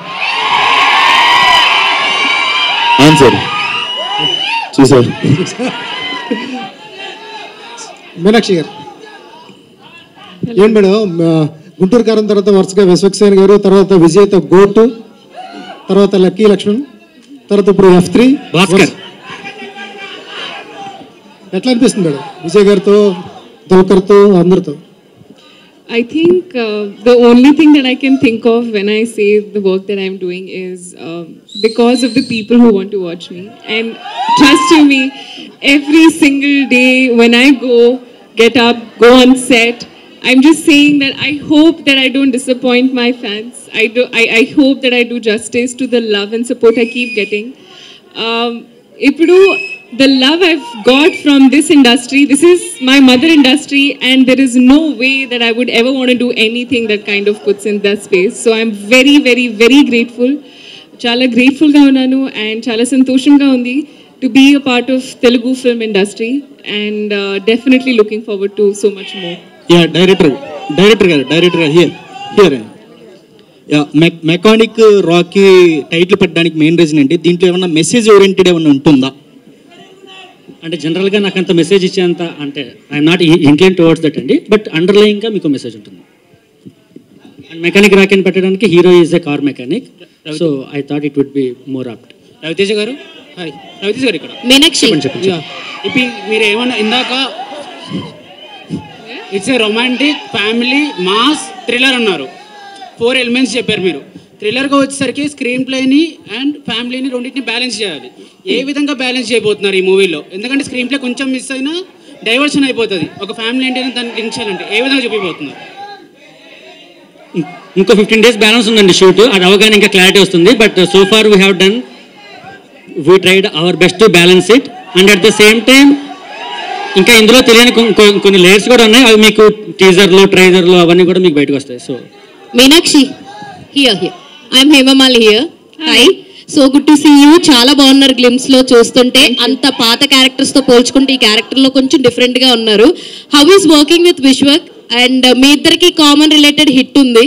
అవును సార్, చూసారు. మీనాక్షి గారు ఏంటి మేడం, గుంటూరు కారం తర్వాత వరుసగా విశ్వక్సేన్ గారు, తర్వాత విజయ్తో గోటు, తర్వాత లక్కీ లక్ష్మణ్, తర్వాత ఇప్పుడు F3 భాస్కర్. ఎట్లా అనిపిస్తుంది మేడం విజయ్ గారితో, దోకర్తో, అందరితో? I think the only thing that I can think of when I say the work that I'm doing is because of the people who want to watch me. And trust you me, every single day when I get up, go on set, I'm just saying that I hope that I don't disappoint my fans. I hope that I do justice to the love and support I keep getting. Ippudu the love I've got from this industry. This is my mother industry, and there is no way that I would ever want to do anything that kind of puts in that space. So I'm very, very, very grateful. Chala grateful ga unnanu and chala santoshanga undi to be a part of Telugu film industry, and definitely looking forward to so much more. Yeah, director here. Mechanic Rocky title పెట్టడానికి main reason ఏంటి? దీంట్లో ఏమన్నా message oriented ఏమన్నా ఉంటుందా? అంటే జనరల్గా నాకు అంత మెసేజ్ ఇచ్చేంత అంటే I'm not inclined towards that అండి, బట్ అండర్లైన్గా మీకు మెసేజ్ ఉంటుంది. అండ్ మెకానిక్ రాకెన్ పెట్టడానికి hero is a car mechanic, so I thought it would be more apt. Raviteja గారు, హాయ్. రవితేజ గారు ఇక్కడ. మీనాక్షి చెప్పండి. ఇప్పుడు మీరు ఏమన్నా ఇందాక it's a romantic family mass thriller అన్నారు. 4 ఎలిమెంట్స్ చెప్పారు మీరు. థ్రిల్లర్గా వచ్చేసరికి స్క్రీన్ ప్లేని అండ్ ఫ్యామిలీని రెండింటిని బ్యాలెన్స్ చేయాలి. ఏ విధంగా బ్యాలెన్స్ చేయబోతున్నారు ఈ మూవీలో? ఎందుకంటే స్క్రీన్ ప్లే కొంచెం మిస్ అయినా డైవర్షన్ అయిపోతుంది. ఒక ఫ్యామిలీ అంటే దాన్ని లింక్ చేయాలంటే ఏ విధంగా చూపిపోతున్నారు? ఇంకో 15 days బ్యాలెన్స్ ఉందండి షూట్, అది అవగానే ఇంకా క్లారిటీ వస్తుంది. But so far we have done, we tried our best to balance it, and at the same time ఇంకా ఇందులో తెలియని కొన్ని లేయర్స్ కూడా ఉన్నాయి. అవి మీకు టీజర్లో ట్రైలర్లో అవన్నీ కూడా మీకు బయటకు వస్తాయి. So Meenakshi here I'm Hemamali here. Hi, so good to see you. చాలా బాగున్నారు గ్లిమ్స్ లో చూస్తుంటే. అంత పాత క్యారెక్టర్స్ తో పోల్చుకుంటే ఈ క్యారెక్టర్ లో కొంచెం డిఫరెంట్ గా ఉన్నారు. How is working with Vishwak? And మీ ఇద్దరికి కామన్ రిలేటెడ్ హిట్ ఉంది.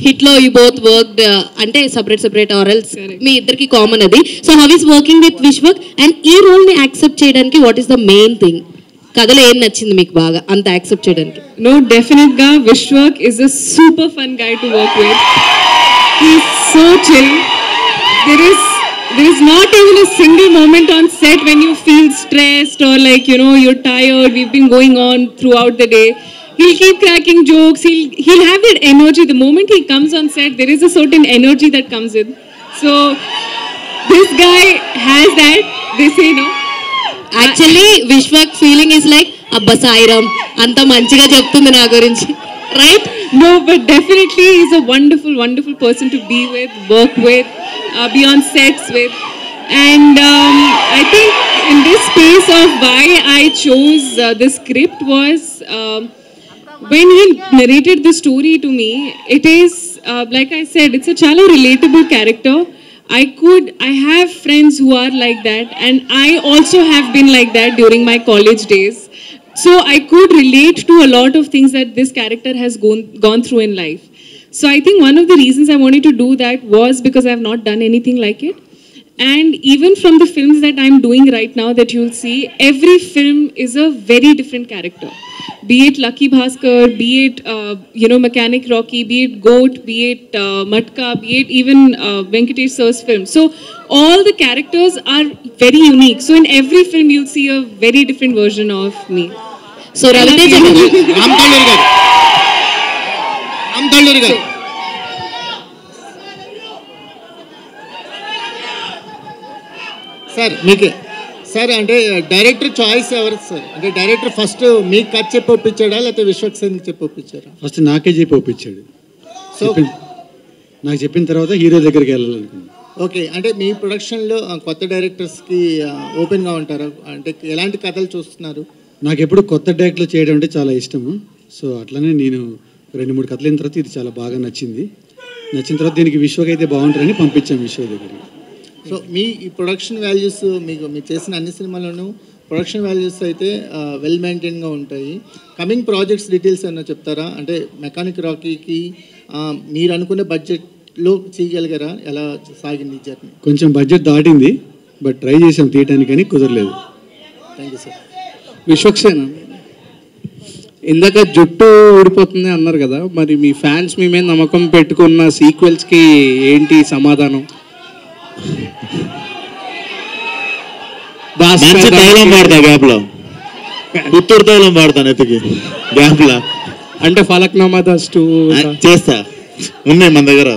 హిట్ లో యూ బోత్ వర్క్డ్ అంటే సెపరేట్ ఆరల్స్ మీ ఇద్దరికి కామన్ అది. So how is working with Vishwak and ఈ రోల్ ని యాక్సెప్ట్ చేయడానికి what is the main thing? కథలో ఏం నచ్చింది మీకు బాగా అంత యాక్సెప్ట్ చేయడానికి? No, definitely ga Vishwak is a super fun guy to work with. He's so chill. There is not even a single moment on set when you feel stressed or like, you know, you're tired. We've been going on throughout the day. He'll keep cracking jokes. He'll have that energy. The moment he comes on set, there is a certain energy that comes in. So this guy has that. They say no. Actually Vishwak feeling is like అబ్బా సాయిరామ్ అంత మంచిగా చెప్తుంది నా గురించి, right? No, but definitely he's a wonderful person to be with, work with, be on sets with. And I think in this space of why I chose this script was when he narrated the story to me, it is like I said, it's a chala relatable character. I have friends who are like that, and I also have been like that during my college days. So I could relate to a lot of things that this character has gone through in life. So I think one of the reasons I wanted to do that was because I have not done anything like it. And even from the films that I'm doing right now that you'll see, every film is a very different character. Be it Lucky Bhaskar, be it, Mechanic Rocky, be it Goat, be it Matka, be it even Venkatesh Sir's film. So all the characters are very unique. So in every film you'll see a very different version of me. So Raviteja గారు sir మీకే sir అంటే director choice ఎవరు sir? అంటే director first మీకు కథ చెప్పి ఒప్పించాడా లేకపోతే విశ్వక్ సేన్కి చెప్పి ఒప్పించారా? ఫస్ట్ నాకే చెప్పి ఒప్పించాడు. సో నాకు చెప్పిన తర్వాత హీరో దగ్గరికి వెళ్ళాలనుకున్నాను. ఓకే, అంటే మీ ప్రొడక్షన్లో కొత్త డైరెక్టర్స్కి ఓపెన్గా ఉంటారా? అంటే ఎలాంటి కథలు చూస్తున్నారు? నాకు ఎప్పుడు కొత్త డైరెక్టర్లు చేయడం అంటే చాలా ఇష్టము. సో అట్లనే నేను 2-3 కథలు అయిన తర్వాత ఇది చాలా బాగా నచ్చింది. నచ్చిన తర్వాత దీనికి విశ్వక్ అయితే బాగుంటారని పంపించాం విశ్వక్ దగ్గరికి. సో మీ ఈ ప్రొడక్షన్ వాల్యూస్ మీరు చేసిన అన్ని సినిమాల్లోనూ ప్రొడక్షన్ వాల్యూస్ అయితే వెల్ మెయింటైన్గా ఉంటాయి. కమింగ్ ప్రాజెక్ట్స్ డీటెయిల్స్ ఏమన్నా చెప్తారా? అంటే మెకానిక్ రాకీకి మీరు అనుకునే బడ్జెట్లో చేయగలిగారా? ఎలా సాగింది జర్నీ? కొంచెం బడ్జెట్ దాటింది, బట్ ట్రై చేసాం తీయటానికి కానీ కుదరలేదు. Thank you sir. Vishwak Sen, ఇందాక జుట్టు ఊడిపోతుంది అన్నారు కదా, మరి మీ ఫ్యాన్స్ మీ మీద నమ్మకం పెట్టుకున్న సీక్వెల్స్కి ఏంటి సమాధానం? మంచి తైలం వాడతా గ్యాప్లో, పుత్తూరు తైలం వాడతాను ఎత్తుకి గ్యాప్లో. అంటే ఫలక్నామా దస్తు చేస్తా, ఉన్నాయి మన దగ్గర.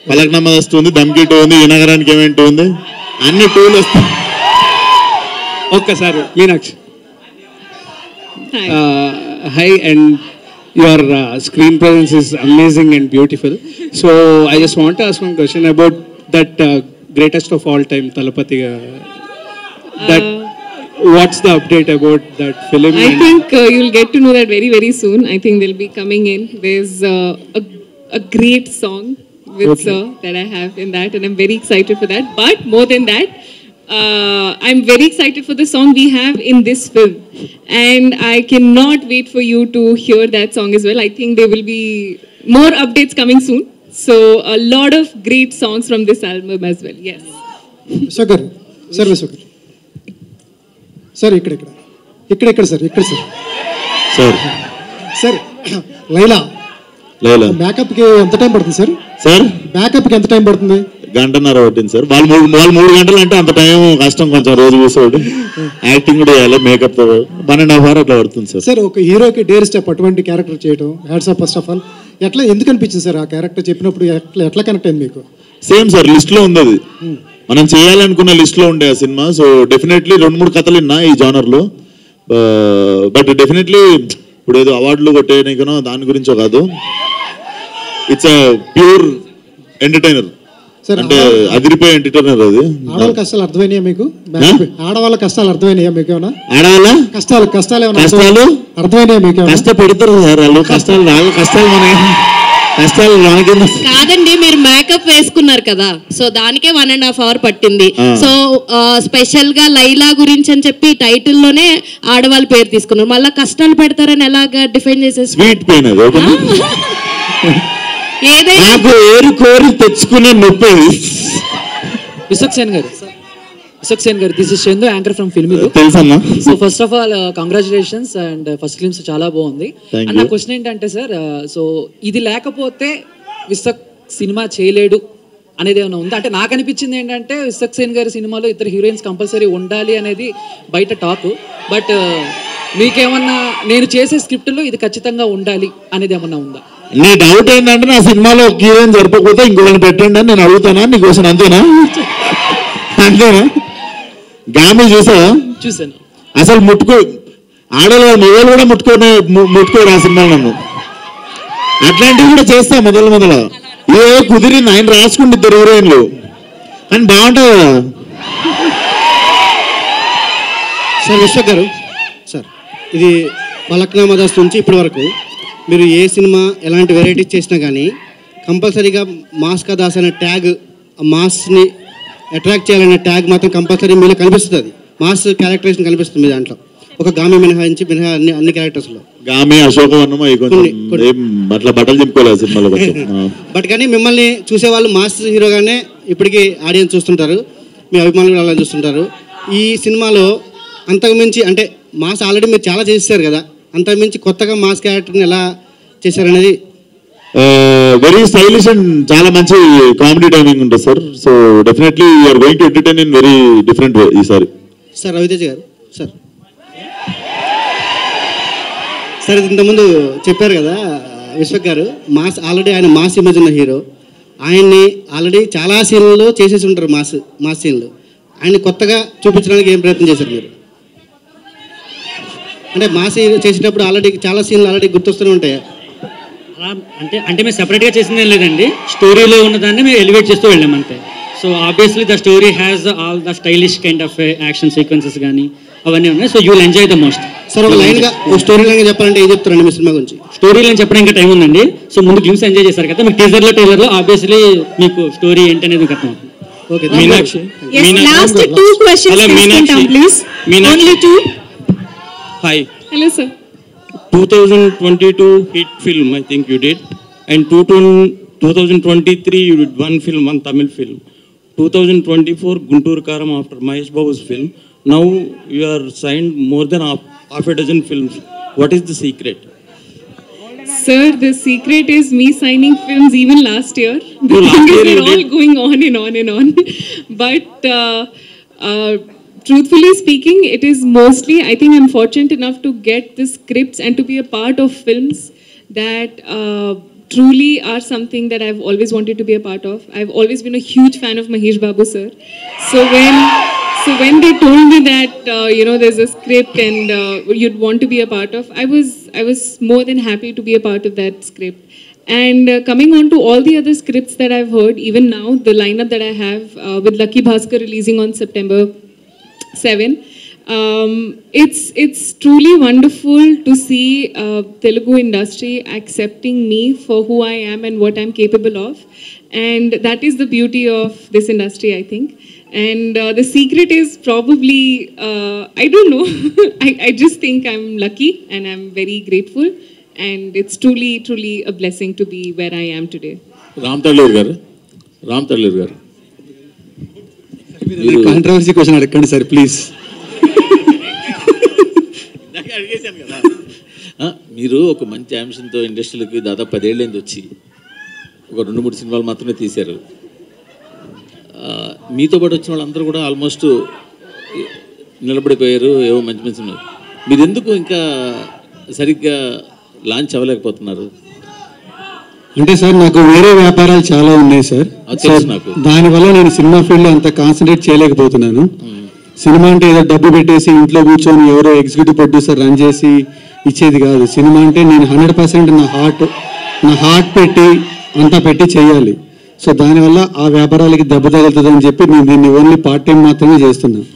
ఫలక్నామా దస్తు ఉంది, దమ్కి 2 ఉంది, ఈ నగరానికి ఏమేంటి ఉంది, అన్ని 2లు వస్తాయి. ఒక్కసారి Meenakshi. Hi, and your screen presence is amazing and beautiful. So I just want to ask one question about that greatest of all time, Talapati. That what's the update about that film? I think you'll get to know that very, very soon. I think they'll be coming in. There's a great song with Sir that I have in that, and I'm very excited for that. But more than that, I'm very excited for the song we have in this film. And I cannot wait for you to hear that song as well. I think there will be more updates coming soon. So a lot of great songs from this album as well. Yes. Shakar, sir, Shakar. Sir, ఇక్కడ sir sir Laila బ్యాకప్కి ఎంత time పడుతుంది sir? Sir బ్యాకప్కి ఎంత time పడుతుంది? గంటన్నర పట్టింది sir. వాళ్ళు 3 గంటలు అంటే అంత టైం కష్టం, కొంచెం రోజు కూర్చోడు, యాక్టింగ్ కూడా చేయాలి, మేకప్ 1.5 hours అట్లా పడుతుంది సార్. సార్ ఒక హీరోకి డేర్ స్టెప్ అటువంటి క్యారెక్టర్ చేయడం hats off first of all. ఎట్లా ఎందుకు అనిపించింది సార్ ఆ క్యారెక్టర్ చెప్పినప్పుడు? ఎట్లా కనెక్ట్ అయింది మీకు? సేమ్ సార్, లిస్ట్లో ఉంది అది, మనం చేయాలనుకున్న లిస్ట్లో ఉండే ఆ సినిమా. సో డెఫినెట్లీ 2-3 కథలు విన్నా ఈ జానర్లో. బట్ డెఫినెట్లీ ఇప్పుడు ఏదో అవార్డులు కొట్టేయడానికనో దాని గురించో కాదు, ఇట్స్ అ ప్యూర్ ఎంటర్టైనర్, అంటే అదిరిపోయే ఎంటర్టైనర్ అది. ఆడవాళ్ళ కష్టాలు అర్థమైనాయా మీకు? ఆడవాళ్ళ కష్టాలు అర్థమైనాయా మీకు? ఏమన్నా ఆడవాళ్ళ కష్టాలు అర్థమైనాయా మీకు? కష్టపెడతారు సార్ వాళ్ళు, కష్టాలు వాళ్ళ కష్టాలు మనకి కాదండి. మీరు మేకప్ వేసుకున్నారు కదా, సో దానికే 1.5 hours పట్టింది. సో స్పెషల్ గా లైలా గురించి అని చెప్పి టైటిల్ లోనే ఆడవాళ్ళ పేరు తీసుకున్నారు, మళ్ళీ కష్టాలు పెడతారని ఎలాగా డిఫైన్ చేసేసి స్వీట్ పెయిన్ అది నాకు ఏరు కోరి తెచ్చుకునే నొప్పి. విశ్వక్ సేన్ గారు, this is Chandu, anchor from ఫిల్మీలు. తెలుసమ్మా. So first of all congratulations, and first films చాలా బాగుంది. అండ్ నా క్వశ్చన్ ఏంటంటే సార్, సో ఇది లేకపోతే విశ్వక్ సినిమా చేయలేడు అనేది ఏమైనా ఉందా? అంటే నాకు అనిపించింది ఏంటంటే విశ్వక్ సేన్ గారి సినిమాలో 2 హీరోయిన్స్ కంపల్సరీ ఉండాలి అనేది బయట టాక్. బట్ మీకేమన్నా నేను చేసే స్క్రిప్ట్లో ఇది ఖచ్చితంగా ఉండాలి అనేది ఏమన్నా ఉందా? నీ డౌట్ ఏంటంటే నా సినిమాలో ఒక హీరోయిన్ సరిపోతే ఇంకొకరిని పెట్టండి అని నేను అడుగుతానా నీ కోసం? అంతేనా? గామి చూసాను అసలు ఆడవాళ్ళు మొదలు కూడా ముట్టుకోరు ఆ సినిమాలో నన్ను. అట్లాంటివి కూడా చేస్తా మొదల ఏ కుదిరింది, ఆయన రాసుకుంటే 2 హీరోయిన్లు అని బాగుంటుంది కదా సార్. విశ్వక్ గారు సార్, ఇది పలక్నామా దాస్ నుంచి ఇప్పటి వరకు మీరు ఏ సినిమా ఎలాంటి వెరైటీస్ చేసినా కానీ కంపల్సరీగా మాస్ కా దాస్ అనే ట్యాగ్, మాస్ని అట్రాక్ట్ చేయాలనే ట్యాగ్ మాత్రం కంపల్సరీ మీలో కనిపిస్తుంది. అది మాస్ క్యారెక్టరేషన్ కనిపిస్తుంది మీ దాంట్లో, ఒక గామి మినహా అన్ని క్యారెక్టర్స్లో. గామి అశోకవర్ణం అట్లా బట్టలు చెప్పుకోలేదు సినిమాలో. బట్ కానీ మిమ్మల్ని చూసేవాళ్ళు మాస్ హీరోగానే ఇప్పటికీ ఆడియన్స్ చూస్తుంటారు, మీ అభిమానులు అలా చూస్తుంటారు. ఈ సినిమాలో అంతకుమించి అంటే మాస్ ఆల్రెడీ మీరు చాలా చేశారు కదా, అంతకుమించి కొత్తగా మాస్ క్యారెక్టర్ని ఎలా చేశారనేది. వెరీ స్టైలిష్ అండ్ చాలా మంచి కామెడీ టైమింగ్ ఉంటుంది sir. So definitely you're going to entertain in very different way ఈసారి. సార్ రవితేజ గారు, సార్ ఇంతకుముందు చెప్పారు కదా విశ్వక్ గారు, మాస్ ఆల్రెడీ ఆయన మాస్ ఇమేజ్ ఉన్న హీరో, ఆయన్ని ఆల్రెడీ చాలా సీన్లలో చేసేసి ఉంటారు మాస్ సీన్లు. ఆయన్ని కొత్తగా చూపించడానికి ఏం ప్రయత్నం చేశారు మీరు? అంటే మాస్ చేసేటప్పుడు ఆల్రెడీ చాలా సీన్లు ఆల్రెడీ గుర్తొస్తూనే ఉంటాయి. అంటే మేము సెపరేట్గా చేసింది ఏం లేదండి, స్టోరీలో ఉన్నదాన్ని మేము ఎలివేట్ చేస్తూ వెళ్ళాం అంతే. So obviously the story has all the stylish kind of action sequences కానీ అవన్నీ ఉన్నాయి. So you will enjoy the most. Sir ఒక లైన్గా స్టోరీ లైన్గా చెప్పాలంటే ఏం చెప్తారండి మీ సినిమా గురించి? స్టోరీ లైన్ చెప్పడానికి టైం ఉందండి. సో ముందు గ్లిమ్స్ ఎంజాయ్ చేశారు కదా, మీకు టీజర్లో ఆబ్వియస్లీ మీకు స్టోరీ ఏంటి అనేది మీకు అర్థం అవుతుంది. Okay Meenakshi. Last 2 questions. Hello, Meenakshi. Please. Only 2. Hi. Hello, sir. 2022 hit film, I think you did. And 2023 you did 1 film, 1 Tamil film. 2024 Guntur Karam after Mahesh Babu's film. Now you are signed more than half a dozen films. What is the secret? Sir, the secret is me signing films even last year. The thing is, they're all going on and on and on. But truthfully speaking, it is mostly, I think I'm fortunate enough to get the scripts and to be a part of films that truly are something that I've always wanted to be a part of. I've always been a huge fan of Mahesh Babu sir. So when they told me that there's a script and you'd want to be a part of, I was more than happy to be a part of that script. And coming on to all the other scripts that I've heard, even now the lineup that I have with Lucky Bhaskar releasing on September 7, It's truly wonderful to see Telugu industry accepting me for who I am and what I'm capable of, and that is the beauty of this industry, I think. And the secret is probably I don't know. I just think I'm lucky and I'm very grateful, and it's truly a blessing to be where I am today. Ram Talluru గారు controversy question అడగండి sir please. అడిగేశాను కదా. మీరు ఒక మంచి అంశంతో ఇండస్ట్రీలోకి దాదాపు 10 ఏళ్ళైంది వచ్చి ఒక 2-3 సినిమాలు మాత్రమే తీశారు. మీతో పాటు వచ్చిన వాళ్ళందరూ కూడా ఆల్మోస్ట్ నిలబడిపోయారు, ఏవో మంచి మంచి సినిమాలు. మీరు ఎందుకు ఇంకా సరిగ్గా లాంచ్ అవ్వలేకపోతున్నారు? అంటే సార్ నాకు వేరే వ్యాపారాలు చాలా ఉన్నాయి సార్. దానివల్ల నేను సినిమా ఫీల్డ్లో అంత కాన్సన్ట్రేట్ చేయలేకపోతున్నాను. సినిమా అంటే ఏదో డబ్బు పెట్టేసి ఇంట్లో కూర్చొని ఎవరో ఎగ్జిక్యూటివ్ ప్రొడ్యూసర్ రన్ చేసి ఇచ్చేది కాదు. సినిమా అంటే నేను 100% నా హార్ట్ పెట్టి అంతా పెట్టి చేయాలి. సో దానివల్ల ఆ వ్యాపారాలకి దెబ్బ తగులుతుందని చెప్పి నేను దీన్ని ఓన్లీ పార్ట్ టైం మాత్రమే చేస్తున్నాను.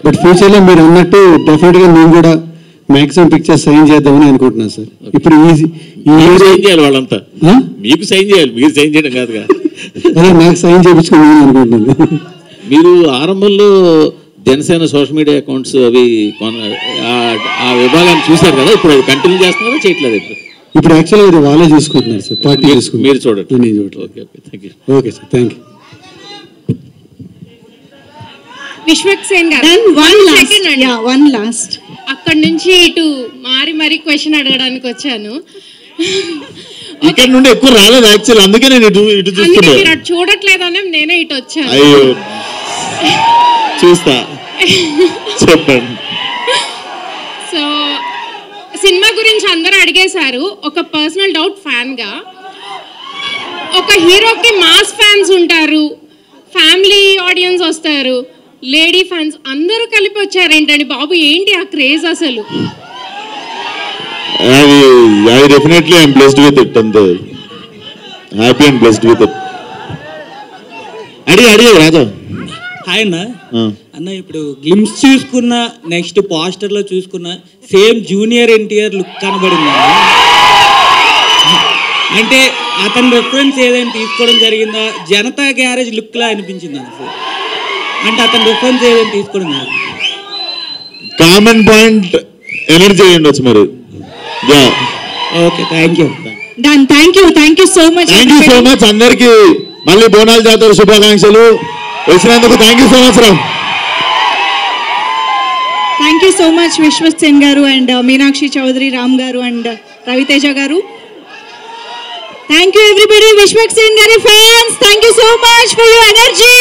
బట్ ఫ్యూచర్లో మీరు అన్నట్టు డెఫినెట్గా నేను కూడా మ్యాక్సిమం పిక్చర్స్ సైన్ చేద్దామని అనుకుంటున్నాను సార్. ఇప్పుడు సైన్ చేయాలి, వాళ్ళంతా మీకు సైన్ చేయాలి, మీరు సైన్ చేయడం కాదుగా. అదే నాకు సైన్ చేయించుకోవాలని అనుకుంటున్నాను. మీరు ఆరంభంలో జనసేన సోషల్ మీడియా అకౌంట్స్ అవి ఆ విభాగాన్ని చూశారు కదా, ఇప్పుడు అది కంటిన్యూ చేస్తున్నారా చేయట్లేదు? ఇప్పుడు యాక్చువల్గా అది వాళ్ళే చూసుకుంటున్నారు సార్, పార్టీ చూసుకుంటారు. మీరు చూడండి. నేను చూడలేదు. Okay thank you. Okay sir, thank you. Vishwak Sen గారు వన్ లాస్ట్ అక్కడ నుంచి ఇటు మారి క్వశ్చన్ అడగడానికి వచ్చాను. ఇక్కడ నుండి ఎక్కువ రాలేదు యాక్చువల్, అందుకే నేను ఇటు చూస్తున్నా. మీరు అటు చూడట్లేదనే నేనే ఇటు వచ్చాను. అయ్యో చూస్తా, చెప్పండి. సో సినిమా గురించి అందరూ అడిగేశారు. ఒక పర్సనల్ డౌట్ ఫ్యాన్గా, ఒక హీరోకి మాస్ ఫ్యాన్స్ ఉంటారు, ఫ్యామిలీ ఆడియన్స్ వస్తారు, లేడీ ఫ్యాన్స్ అందరూ కలిపి వచ్చారు ఏంటండి బాబు, ఏంటి ఆ క్రేజ్ అసలు? I definitely am blessed with it and happy and blessed with it. అడిగి రాజా. హాయ్ అన్న, ఇప్పుడు గ్లిమ్స్ చూసుకున్న, నెక్స్ట్ పోస్టర్లో చూసుకున్న సేమ్ జూనియర్ ఎన్టీఆర్ లుక్ కనబడింది. అంటే అతని రెఫరెన్స్ ఏదైనా తీసుకోవడం జరిగిందా? జనతా గ్యారేజ్ లుక్లా అనిపించింది నాకు. అంటే అతని రిఫరెన్స్ ఏదైనా తీసుకోవడం కామన్ పాయింట్ ఎనర్జీ ఉండొచ్చు మరి. Okay thank you. Done. Thank you so much అందరికి మళ్ళీ బోనాల జాతర శుభాకాంక్షలు. వచ్చినందుకు thank you so much Ram. Thank you so much Vishwaksen గారు అండ్ మీనాక్షి చౌదరి, రామ్ గారు అండ్ రవితేజ గారు. Thank you everybody. విశ్వక్సేన్ గారి fans, thank you so much for your energy.